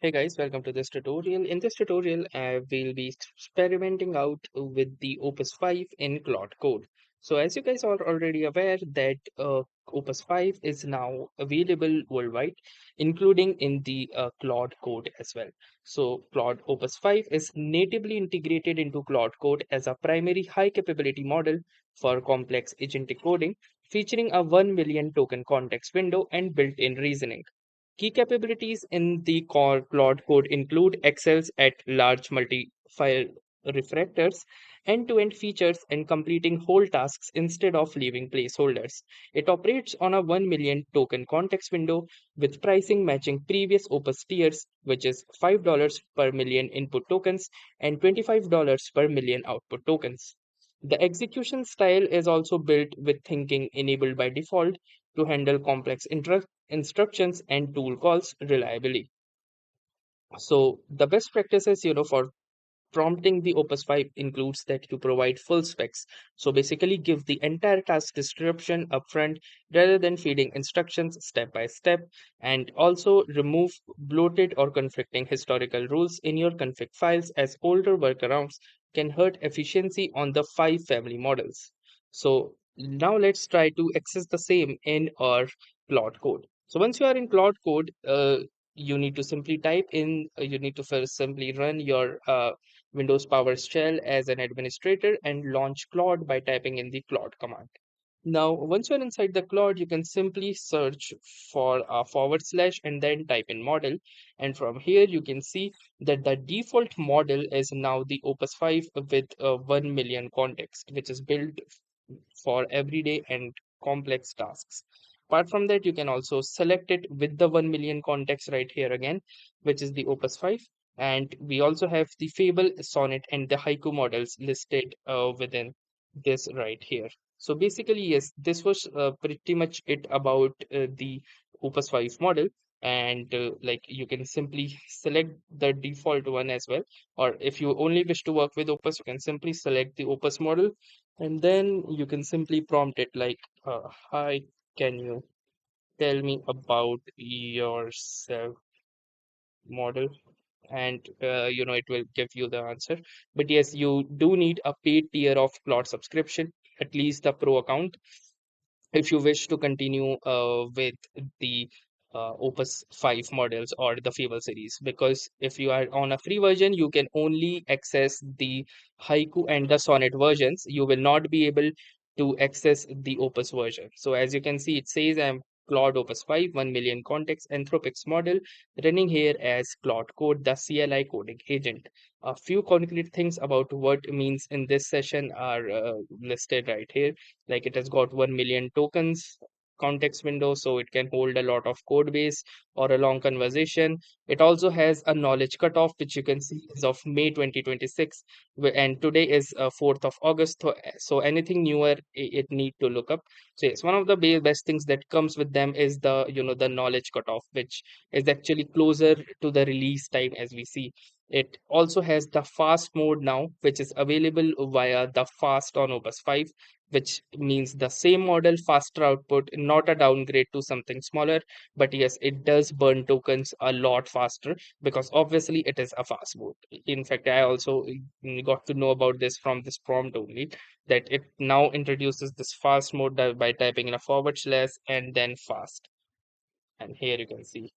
Hey guys, welcome to this tutorial. In this tutorial, we'll be experimenting out with the Opus 5 in Claude Code. So as you guys are already aware that Opus 5 is now available worldwide, including in the Claude Code as well. So Claude Opus 5 is natively integrated into Claude Code as a primary high capability model for complex agentic coding, featuring a 1 million token context window and built-in reasoning. Key capabilities in the core Claude Code include excels at large multi-file refactors, end-to-end features, and completing whole tasks instead of leaving placeholders. It operates on a 1 million token context window with pricing matching previous Opus tiers, which is $5 per million input tokens and $25 per million output tokens. The execution style is also built with thinking enabled by default to handle complex instructions and tool calls reliably. So the best practices, for prompting the Opus 5 includes that you provide full specs. So basically give the entire task description upfront rather than feeding instructions step by step, and also remove bloated or conflicting historical rules in your config files, as older workarounds can hurt efficiency on the 5 family models. So now let's try to access the same in our Claude Code. So once you are in Claude Code, you need to simply type in, you need to first simply run your Windows PowerShell as an administrator and launch Claude by typing in the Claude command. Now, once you're inside the Claude, you can simply search for a forward slash and then type in model. And from here, you can see that the default model is now the Opus 5 with 1 million context, which is built for everyday and complex tasks. Apart from that, you can also select it with the 1 million context right here again, which is the Opus 5. And we also have the Fable, Sonnet, and the Haiku models listed within this right here. So basically, yes, this was pretty much it about the Opus 5 model. And like you can simply select the default one as well. Or if you only wish to work with Opus, you can simply select the Opus model, and then you can simply prompt it like, hi, can you tell me about yourself model? And it will give you the answer. But yes, you do need a paid tier of Claude subscription, at least the pro account, if you wish to continue with the Opus 5 models or the Fable series. Because if you are on a free version, you can only access the Haiku and the Sonnet versions. You will not be able to access the Opus version. So as you can see, it says I'm Claude Opus 5, 1 million context Anthropic's model running here as Claude Code, the CLI coding agent. A few concrete things about what it means in this session are listed right here. Like it has got 1 million tokens context window, so it can hold a lot of code base or a long conversation. It also has a knowledge cutoff, which you can see is of May 2026, and today is 4th of August. So anything newer, it need to look up. So yes, one of the best things that comes with them is the knowledge cutoff, which is actually closer to the release time. As we see, it also has the fast mode now, which is available via the fast on Opus 5, which means the same model, faster output, not a downgrade to something smaller. But yes, it does burn tokens a lot faster because obviously it is a fast mode. In fact, I also got to know about this from this prompt only, that it now introduces this fast mode by typing in a forward slash and then fast. And here you can see.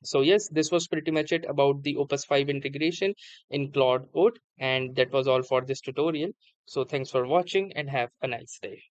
So yes, this was pretty much it about the Opus 5 integration in Claude Code, and that was all for this tutorial. So thanks for watching and have a nice day.